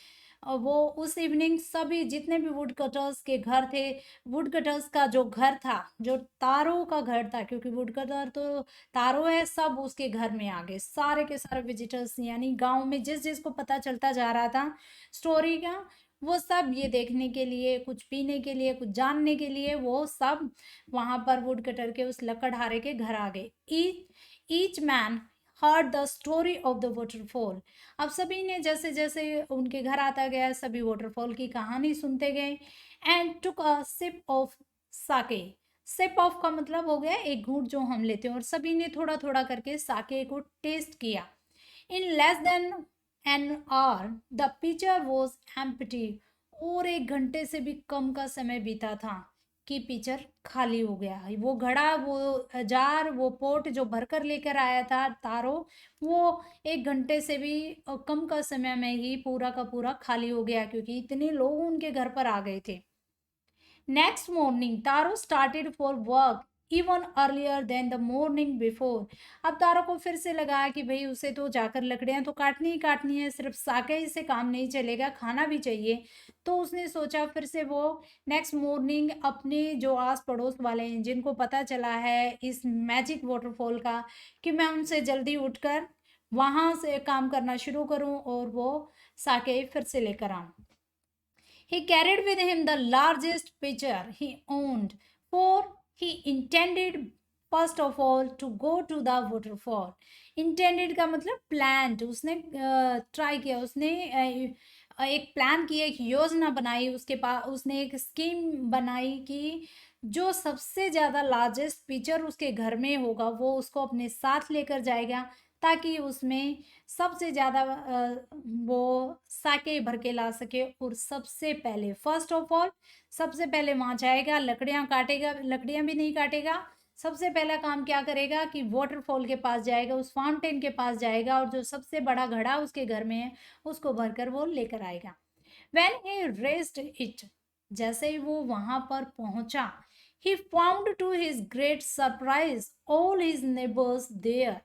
[SPEAKER 1] और वो उस इवनिंग सभी जितने भी वुड कटर्स के घर थे, वुड कटर्स का जो घर था, जो तारों का घर था, क्योंकि वुड कटर तो तारों है, सब उसके घर में आ गए, सारे के सारे विजिटर्स। यानी गांव में जिस जिसको पता चलता जा रहा था स्टोरी का, वो सब ये देखने के लिए, कुछ पीने के लिए, कुछ जानने के लिए, वो सब वहां पर वुड कटर के उस लकड़हारे के घर आ गए। Each man heard the story of the waterfall. अब सभी ने जैसे जैसे उनके घर आता गया, सभी वाटरफॉल की कहानी सुनते गए। And took a sip of sake. Sip of का मतलब हो गया एक घूंट जो हम लेते हैं, और सभी ने थोड़ा थोड़ा करके साके को टेस्ट किया। In less than an hour the picture was empty. और एक घंटे से भी कम का समय बीता था कि पिक्चर खाली हो गया। वो घड़ा, वो जार, वो पोट जो भरकर लेकर आया था तारो, वो एक घंटे से भी कम का समय में ही पूरा का पूरा खाली हो गया, क्योंकि इतने लोग उनके घर पर आ गए थे। Next morning Taro started for work even earlier than the morning before. अब तारो को फिर से लगा कि भाई उसे तो जाकर लकड़ियां तो काटनी ही काटनी है, सिर्फ साके ही से काम नहीं चलेगा, खाना भी चाहिए। तो उसने सोचा फिर से वो नेक्स्ट मॉर्निंग अपने जो आस पड़ोस वाले हैं जिनको पता चला है इस मैजिक वाटरफॉल का, कि मैं उनसे जल्दी उठकर वहां से काम करना शुरू करूं और वो साके फिर से लेकर आऊं। He carried with him the largest pitcher he owned, for he intended first of all to go to the waterfall. Intended का मतलब planned, उसने ट्राई किया, उसने एक प्लान किया, एक योजना बनाई, उसके पास उसने एक स्कीम बनाई कि जो सबसे ज़्यादा लार्जेस्ट पिक्चर उसके घर में होगा वो उसको अपने साथ लेकर जाएगा, ताकि उसमें सबसे ज़्यादा वो साके भर के ला सके। और सबसे पहले फर्स्ट ऑफ ऑल सबसे पहले वहाँ जाएगा, लकड़ियाँ काटेगा, लकड़ियाँ भी नहीं काटेगा, सबसे पहला काम क्या करेगा कि वाटरफॉल के पास जाएगा, उस फाउंटेन के पास जाएगा, और जो सबसे बड़ा घड़ा उसके घर में है उसको भरकर वो लेकर आएगा। When he raised it, जैसे ही वो वहां पर पहुंचा, he found to his great surprise all his neighbors there.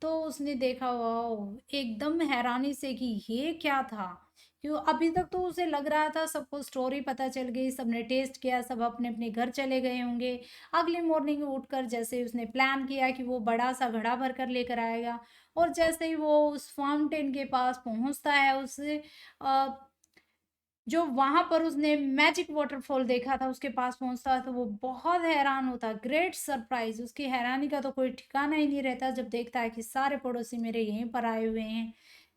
[SPEAKER 1] तो उसने देखा, वाओ, एकदम हैरानी से कि ये क्या था, क्यों अभी तक तो उसे लग रहा था सबको स्टोरी पता चल गई, सबने टेस्ट किया, सब अपने अपने घर चले गए होंगे। अगली मॉर्निंग उठकर जैसे उसने प्लान किया कि वो बड़ा सा घड़ा भर कर लेकर आएगा, और जैसे ही वो उस फाउंटेन के पास पहुंचता है, उसे जो वहां पर उसने मैजिक वाटरफॉल देखा था उसके पास पहुंचता है, तो वो बहुत हैरान होता है। ग्रेट सरप्राइज, उसकी हैरानी का तो कोई ठिकाना ही नहीं रहता जब देखता है कि सारे पड़ोसी मेरे यहीं पर आए हुए हैं।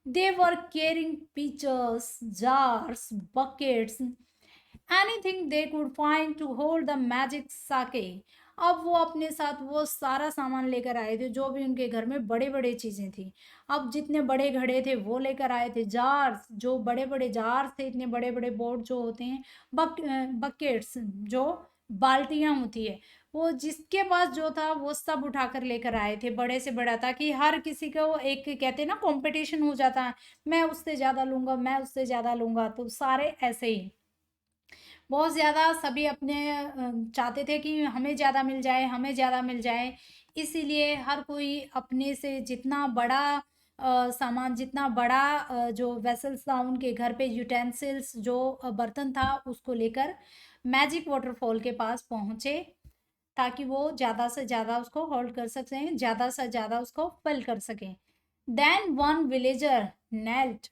[SPEAKER 1] They were carrying pitchers, jars, buckets, anything they could find to hold the magic sake. अब वो अपने साथ वो सारा सामान लेकर आए थे, जो भी उनके घर में बड़े बड़े चीजें थी। अब जितने बड़े घड़े थे वो लेकर आए थे, जार्स, जो बड़े बड़े जार्स थे, इतने बड़े बड़े बोर्ड जो होते हैं, बकेट्स, जो बाल्टियां होती है, वो जिसके पास जो था वो सब उठाकर लेकर आए थे, बड़े से बड़ा, ताकि हर किसी को एक कहते हैं ना कंपटीशन हो जाता है, मैं उससे ज्यादा लूंगा, मैं उससे ज्यादा लूंगा, तो सारे ऐसे ही बहुत ज़्यादा सभी अपने चाहते थे कि हमें ज़्यादा मिल जाए, हमें ज़्यादा मिल जाए। इसीलिए हर कोई अपने से जितना बड़ा सामान, जितना बड़ा जो वेसल्स था उनके घर पे, यूटेंसिल्स जो बर्तन था, उसको लेकर मैजिक वाटरफॉल के पास पहुँचे, ताकि वो ज़्यादा से ज़्यादा उसको होल्ड कर सकें, ज़्यादा से ज़्यादा उसको फिल कर सकें। Then one villager knelt.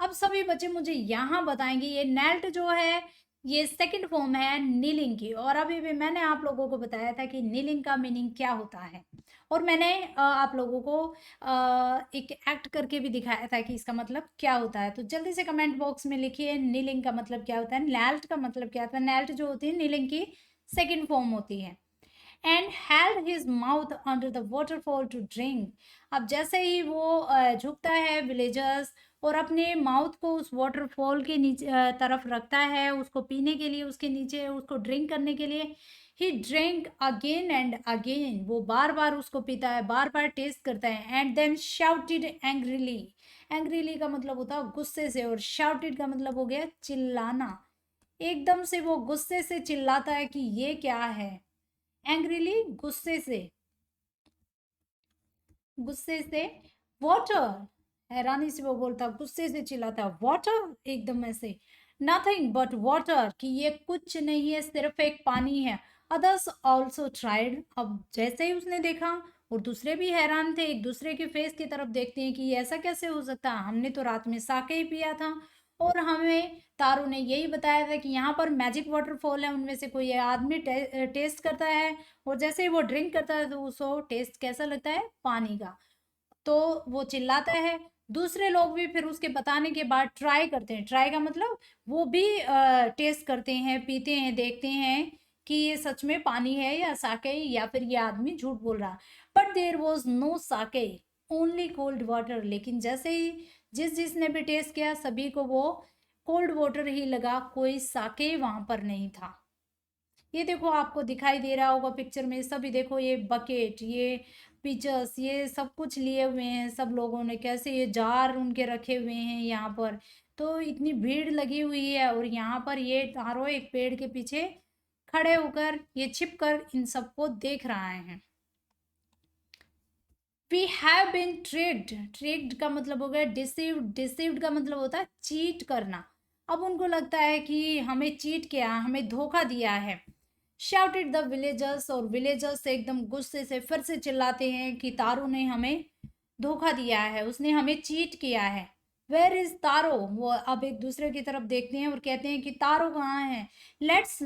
[SPEAKER 1] अब सभी बच्चे मुझे यहाँ बताएंगे, ये नेल्ट जो है ये सेकंड फॉर्म है नीलिंग की, और अभी भी मैंने आप लोगों को बताया था कि नीलिंग का मीनिंग क्या होता है, और मैंने आप लोगों को एक एक्ट करके भी दिखाया था कि इसका मतलब क्या होता है। तो जल्दी से कमेंट बॉक्स में लिखिए नीलिंग का मतलब क्या होता है, नेल्ट का मतलब क्या होता है। नेल्ट जो होती है नीलिंग की सेकंड फॉर्म होती है। And held his mouth under the waterfall to drink. अब जैसे ही वो झुकता है विलेजर्स, और अपने माउथ को उस वाटरफॉल के नीचे तरफ रखता है, उसको पीने के लिए, उसके नीचे उसको ड्रिंक करने के लिए, ही ड्रिंक अगेन एंड अगेन, वो बार बार उसको पीता है, बार बार टेस्ट करता है। And then shouted angrily. Angrily का मतलब होता है गुस्से से, और शाउटेड का मतलब हो गया चिल्लाना। एकदम से वो गुस्से से चिल्लाता है कि ये क्या है। एंग्रीली, गुस्से से, गुस्से से। वाटर, हैरानी से वो बोलता, गुस्से से चिल्लाता, वाटर, एकदम ऐसे, नथिंग बट वाटर, कि ये कुछ नहीं है, सिर्फ एक पानी है। Others also tried. अब जैसे ही उसने देखा, और दूसरे भी हैरान थे, एक दूसरे के फेस की तरफ देखते हैं कि ये ऐसा कैसे हो सकता है, हमने तो रात में साके ही पिया था, और हमें तारू ने यही बताया था कि यहाँ पर मैजिक वाटरफॉल है, उनमें से कोई आदमी टेस्ट करता है, और जैसे ही वो ड्रिंक करता है तो उसको टेस्ट कैसा लगता है, पानी का। तो वो चिल्लाता है। दूसरे लोग भी फिर उसके बताने के बाद ट्राई करते हैं। ट्राई का मतलब वो भी टेस्ट करते हैं, पीते हैं, देखते हैं कि ये सच में पानी है या साके, या फिर ये आदमी झूठ बोल रहा। But there was no sake, only cold water. लेकिन जैसे ही जिसने भी टेस्ट किया, सभी को वो कोल्ड वाटर ही लगा, कोई साके वहां पर नहीं था। ये देखो, आपको दिखाई दे रहा होगा पिक्चर में, सभी देखो, ये बकेट, ये पिचर्स, ये सब कुछ लिए हुए हैं सब लोगों ने, कैसे ये जार उनके रखे हुए हैं यहाँ पर। तो इतनी भीड़ लगी हुई है, और यहाँ पर ये तारो एक पेड़ के पीछे खड़े होकर, ये छिप कर इन सबको देख रहा है। We have been tricked. Tricked का मतलब हो गया डिसीव्ड। डिसीव्ड का मतलब होता है चीट करना। अब उनको लगता है कि हमें चीट किया, हमें धोखा दिया है। शाउटेड द विलेजर्स, और विलेजर्स एकदम गुस्से से फिर से चिल्लाते हैं कि तारू ने हमें धोखा दिया है, उसने हमें चीट किया है। वेयर इज तारो। वो अब एक दूसरे की तरफ देखते हैं और कहते हैं कि तारो कहाँ है। Let's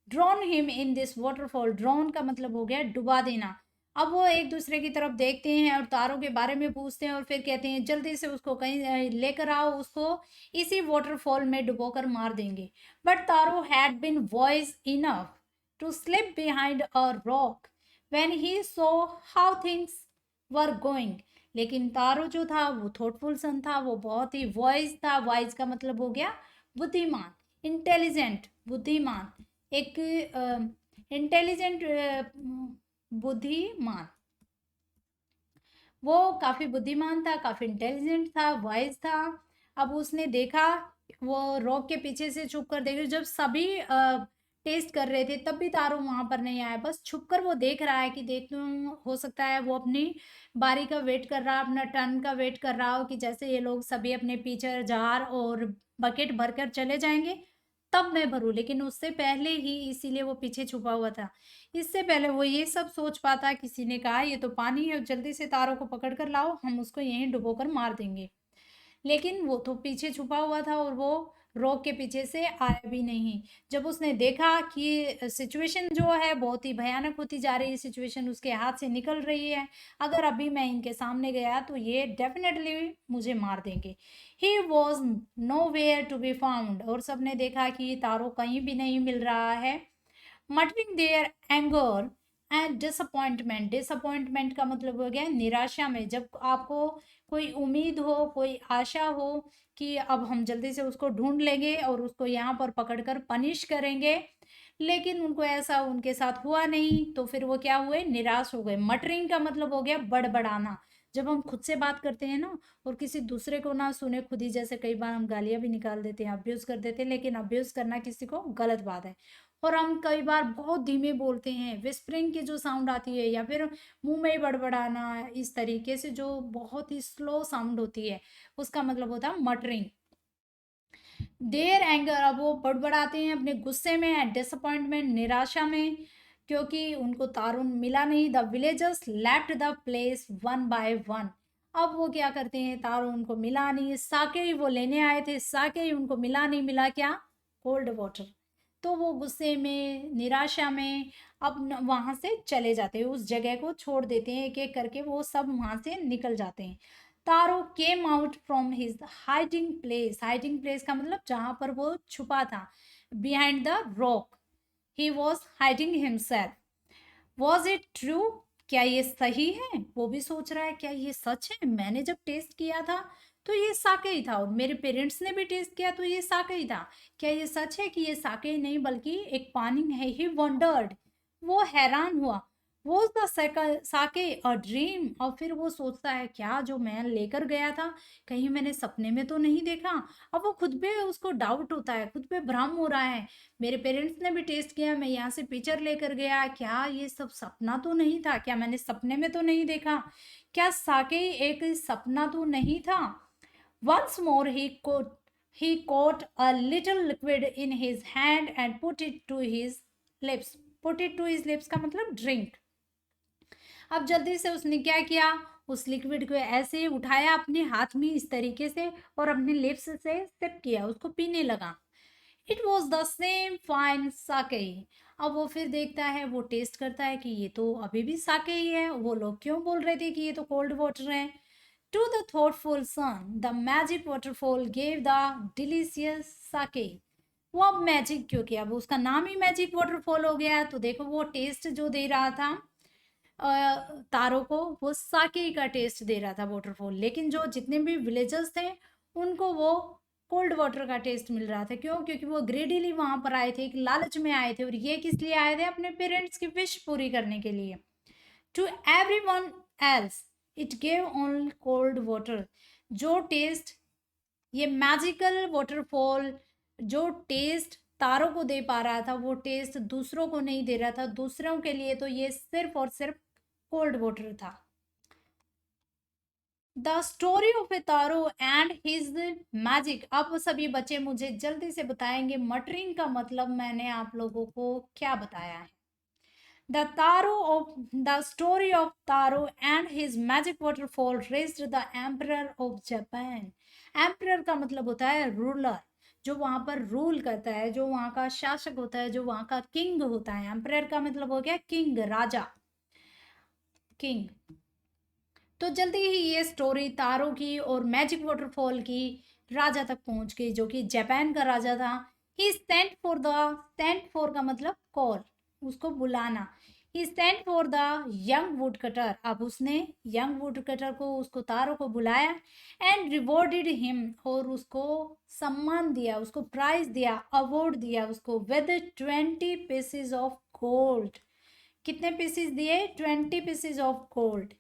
[SPEAKER 1] drawn him in this waterfall. Drawn का मतलब हो गया डुबा देना। अब वो एक दूसरे की तरफ देखते हैं और तारों के बारे में पूछते हैं, और फिर कहते हैं जल्दी से उसको कहीं लेकर आओ, उसको इसी वाटरफॉल में डुबोकर मार देंगे। But Taro had been wise enough to slip behind a rock when he saw how things were going. लेकिन तारो जो था वो थॉटफुल सन था, वो बहुत ही वॉइस था। वॉइस का मतलब हो गया बुद्धिमान, इंटेलिजेंट, बुद्धिमान, एक इंटेलिजेंट, बुद्धिमान। वो काफी बुद्धिमान था, काफी इंटेलिजेंट था, वाइज था। अब उसने देखा, वो रॉक के पीछे से छुप कर देखा, जब सभी टेस्ट कर रहे थे, तब भी तारो वहाँ पर नहीं आया। बस छुपकर वो देख रहा है कि देखूँ हो सकता है वो अपनी बारी का वेट कर रहा, अपना टर्न का वेट कर रहा हो कि जैसे ये लोग सभी अपने पीछे जार और बकेट भरकर चले जाएँगे, तब मैं भरूँ। लेकिन उससे पहले ही इसीलिए वो पीछे छुपा हुआ था। इससे पहले वो ये सब सोच पाता, किसी ने कहा ये तो पानी है, जल्दी से तारो को पकड़ कर लाओ, हम उसको यहीं डुबोकर मार देंगे। लेकिन वो तो पीछे छुपा हुआ था और वो रॉक के पीछे से आया भी नहीं। जब उसने देखा कि सिचुएशन जो है बहुत ही भयानक होती जा रही है, सिचुएशन उसके हाथ से निकल रही है, अगर अभी मैं इनके सामने गया तो ये डेफिनेटली मुझे मार देंगे। He was nowhere to be found, और सबने देखा कि तारो कहीं भी नहीं मिल रहा है। Muttering their anger and disappointment, disappointment का मतलब हो गया निराशा में। जब आपको कोई उम्मीद हो, कोई आशा हो कि अब हम जल्दी से उसको ढूंढ लेंगे और उसको यहाँ पर पकड़कर पनिश करेंगे, लेकिन उनको ऐसा उनके साथ हुआ नहीं, तो फिर वो क्या हुए, निराश हो गए। मटरिंग का मतलब हो गया बड़बड़ाना। जब हम खुद से बात करते हैं ना और किसी दूसरे को ना सुने, खुद ही, जैसे कई बार हम गालियां भी निकाल देते हैं, अब्यूज कर देते हैं, लेकिन अब्यूज करना किसी को गलत बात है। और हम कई बार बहुत धीमे बोलते हैं, विस्परिंग की जो साउंड आती है, या फिर मुंह में ही बड़बड़ाना, इस तरीके से जो बहुत ही स्लो साउंड होती है, उसका मतलब होता है मटरिंग। देयर एंगर, अब वो बड़बड़ाते हैं अपने गुस्से में, एंड डिसअपॉइंटमेंट, निराशा में, क्योंकि उनको तारुन मिला नहीं। The villagers left the place one by one. अब वो क्या करते हैं, तारुन उनको मिला नहीं, साके ही वो लेने आए थे, साके ही उनको मिला नहीं, मिला क्या, कोल्ड वाटर। तो वो गुस्से में, निराशा में अब वहां से चले जाते हैं, उस जगह को छोड़ देते हैं, एक एक करके वो सब वहां से निकल जाते हैं। Taro came out from his hiding place, hiding place का मतलब जहां पर वो छुपा था, behind the rock he was hiding himself. Was it true, क्या ये सही है, वो भी सोच रहा है क्या ये सच है। मैंने जब टेस्ट किया था तो ये साके ही था, और मेरे पेरेंट्स ने भी टेस्ट किया तो ये साके ही था। क्या ये सच है कि ये साके ही नहीं बल्कि एक पानी है। ही वंडर्ड, वो हैरान हुआ। वो द साके अ ड्रीम, और फिर वो सोचता है क्या जो मैं लेकर गया था, कहीं मैंने सपने में तो नहीं देखा। अब वो खुद पे उसको डाउट होता है, खुद पे भ्रम हो रहा है। मेरे पेरेंट्स ने भी टेस्ट किया, मैं यहाँ से पिक्चर लेकर गया, क्या ये सब सपना तो नहीं था, क्या मैंने सपने में तो नहीं देखा, क्या साके एक सपना तो नहीं था। Once more he caught a little liquid in his hand and put it to his lips. Put it to his lips का मतलब ड्रिंक। अब जल्दी से उसने क्या किया, उस लिक्विड को ऐसे उठाया अपने हाथ में इस तरीके से और अपने लिप्स से सिप किया, उसको पीने लगा। It was the same fine sake. अब वो फिर देखता है, वो टेस्ट करता है कि ये तो अभी भी साके ही है, वो लोग क्यों बोल रहे थे कि ये तो कोल्ड वाटर है। To the thoughtful son the magic waterfall gave the delicious sake. वो अब मैजिक, क्योंकि अब उसका नाम ही मैजिक वाटरफॉल हो गया है, तो देखो वो टेस्ट जो दे रहा था तारों को, वो साके का टेस्ट दे रहा था वाटरफॉल। लेकिन जो जितने भी विलेजर्स थे उनको वो कोल्ड वाटर का टेस्ट मिल रहा था। क्यों, क्योंकि वो ग्रेडीली वहां पर आए थे, एक लालच में आए थे, और ये किस लिए आए थे, अपने पेरेंट्स की विश पूरी करने के लिए। To everyone else it gave only cold water. जो टेस्ट ये मैजिकल वाटरफॉल, जो टेस्ट तारों को दे पा रहा था, वो टेस्ट दूसरों को नहीं दे रहा था। दूसरों के लिए तो ये सिर्फ और सिर्फ कोल्ड वाटर था। The story of A taro and his magic. अब सभी बच्चे मुझे जल्दी से बताएंगे मटरिंग का मतलब मैंने आप लोगों को क्या बताया है। The taro of the story of taro and his magic waterfall raised the emperor of Japan. Emperor का मतलब होता है रूलर, जो वहां पर रूल करता है, जो वहां का शासक होता है, जो वहां का किंग होता है। एम्परर का मतलब हो गया किंग, राजा, किंग। तो जल्दी ही ये स्टोरी तारों की और मैजिक वाटरफॉल की राजा तक पहुंच गई, जो कि जापान का राजा था। He sent for the, sent for का मतलब कॉल, उसको बुलाना। He sent for the young wood cutter. अब उसने यंग वुड कटर को, उसको तारों को बुलाया। एंड रिवॉर्डेड हिम, और उसको सम्मान दिया, उसको प्राइज दिया, अवार्ड दिया उसको, विद 20 पीसेज ऑफ गोल्ड। कितने पीसेस दिए, 20 पीसेज ऑफ गोल्ड।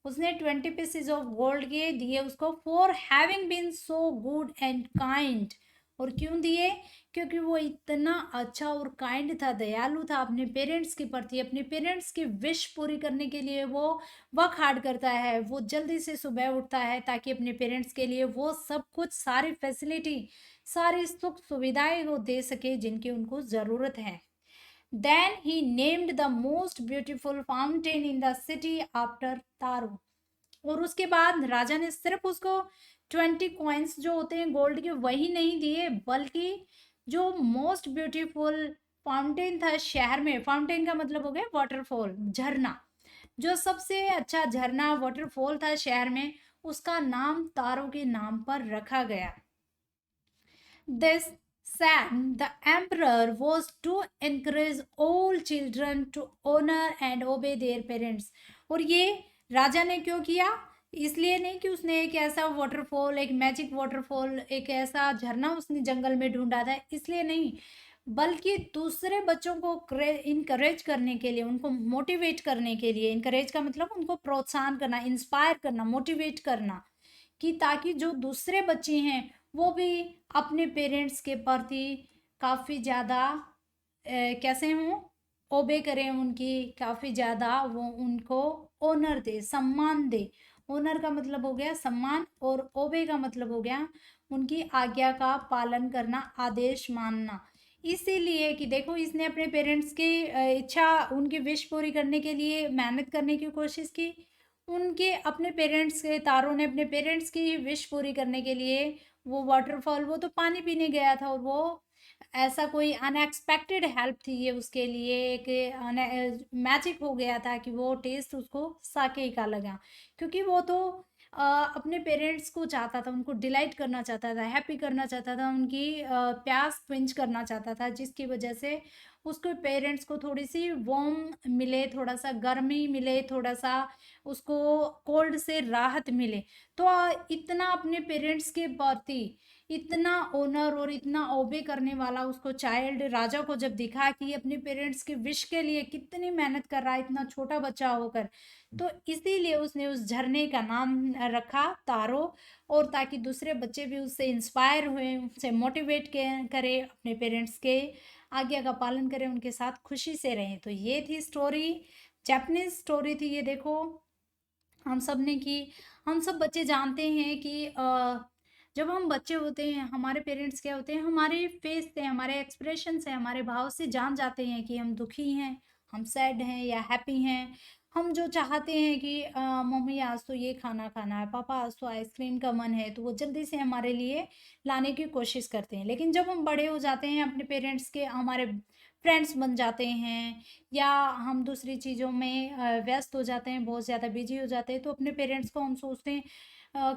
[SPEAKER 1] उसने 20 पीसेज ऑफ गोल्ड के दिए उसको, for having been so good and kind. और क्यों दिए? क्योंकि वो इतना अच्छा और काइंड था, दयालु था अपने पेरेंट्स के प्रति। अपने पेरेंट्स की विश पूरी करने के लिए वो वर्क हार्ड करता है, वो जल्दी से सुबह उठता है ताकि अपने पेरेंट्स के लिए वो सब कुछ, सारी फैसिलिटी, सारी सुख सुविधाएं वो दे सके जिनकी उनको ज़रूरत है। Then he named the most beautiful fountain in the city after तारो। और उसके बाद राजा ने सिर्फ उसको 20 कॉइन्स जो होते हैं गोल्ड के वही नहीं दिए, बल्कि जो मोस्ट ब्यूटीफुल फाउंटेन था शहर में, फाउंटेन का मतलब हो गया वाटरफॉल, झरना, जो सबसे अच्छा झरना वाटरफॉल था शहर में, उसका नाम तारों के नाम पर रखा गया। This said the emperor was to encourage all children to honor and obey their parents। और ये राजा ने क्यों किया? इसलिए नहीं कि उसने एक ऐसा वाटरफॉल, एक मैजिक वाटरफॉल, एक ऐसा झरना उसने जंगल में ढूंढा था, इसलिए नहीं, बल्कि दूसरे बच्चों को इनकरेज करने के लिए, उनको मोटिवेट करने के लिए। इनकरेज का मतलब उनको प्रोत्साहन करना, इंस्पायर करना, मोटिवेट करना, कि ताकि जो दूसरे बच्चे हैं वो भी अपने पेरेंट्स के प्रति काफ़ी ज़्यादा कैसे हों, ओबे करें उनकी, काफ़ी ज़्यादा वो उनको ओनर दे, सम्मान दे। ओनर का मतलब हो गया सम्मान, और ओबे का मतलब हो गया उनकी आज्ञा का पालन करना, आदेश मानना। इसीलिए कि देखो इसने अपने पेरेंट्स की इच्छा, उनकी विश पूरी करने के लिए मेहनत करने की कोशिश की। उनके अपने पेरेंट्स के, तारों ने अपने पेरेंट्स की विश पूरी करने के लिए वो वाटरफॉल, वो तो पानी पीने गया था, और वो ऐसा कोई अनएक्सपेक्टेड हेल्प थी ये उसके लिए, एक मैजिक हो गया था कि वो टेस्ट उसको साके का लगा, क्योंकि वो तो अपने पेरेंट्स को चाहता था, उनको डिलाइट करना चाहता था, हैप्पी करना चाहता था, उनकी प्यास क्विंच करना चाहता था, जिसकी वजह से उसके पेरेंट्स को थोड़ी सी वार्म मिले, थोड़ा सा गर्मी मिले, थोड़ा सा उसको कोल्ड से राहत मिले। तो इतना अपने पेरेंट्स के प्रति इतना ऑनर और इतना ओबे करने वाला उसको चाइल्ड राजा को जब दिखा कि अपने पेरेंट्स के विश के लिए कितनी मेहनत कर रहा है इतना छोटा बच्चा होकर, तो इसीलिए उसने उस झरने का नाम रखा तारो, और ताकि दूसरे बच्चे भी उससे इंस्पायर हुए, उससे मोटिवेट करे, अपने पेरेंट्स के आज्ञा का पालन करें, उनके साथ खुशी से रहें। तो ये थी स्टोरी, जापानीज स्टोरी थी ये। देखो हम सब ने की, हम सब बच्चे जानते हैं कि जब हम बच्चे होते हैं हमारे पेरेंट्स क्या होते हैं, हमारे फेस से, हमारे एक्सप्रेशन से, हमारे भाव से जान जाते हैं कि हम दुखी हैं, हम सैड हैं या हैप्पी हैं। हम जो चाहते हैं कि मम्मी आज तो ये खाना खाना है, पापा आज तो आइसक्रीम का मन है, तो वो जल्दी से हमारे लिए लाने की कोशिश करते हैं। लेकिन जब हम बड़े हो जाते हैं, अपने पेरेंट्स के हमारे फ्रेंड्स बन जाते हैं, या हम दूसरी चीज़ों में व्यस्त हो जाते हैं, बहुत ज़्यादा बिजी हो जाते हैं, तो अपने पेरेंट्स को हम सोचते हैं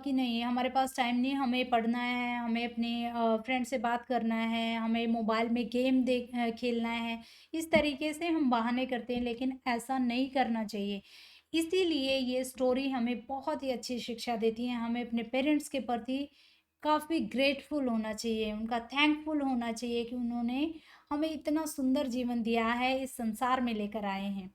[SPEAKER 1] कि नहीं हमारे पास टाइम नहीं, हमें पढ़ना है, हमें अपने फ्रेंड से बात करना है, हमें मोबाइल में गेम खेलना है। इस तरीके से हम बहाने करते हैं, लेकिन ऐसा नहीं करना चाहिए। इसीलिए ये स्टोरी हमें बहुत ही अच्छी शिक्षा देती है। हमें अपने पेरेंट्स के प्रति काफ़ी ग्रेटफुल होना चाहिए, उनका थैंकफुल होना चाहिए कि उन्होंने हमें इतना सुंदर जीवन दिया है, इस संसार में लेकर आए हैं।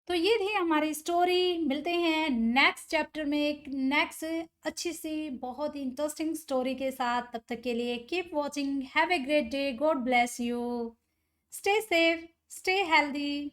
[SPEAKER 1] तो ये थी हमारी स्टोरी। मिलते हैं नेक्स्ट चैप्टर में एक नेक्स्ट अच्छी सी बहुत ही इंटरेस्टिंग स्टोरी के साथ। तब तक के लिए keep watching, have a great day, God bless you, stay safe, stay healthy.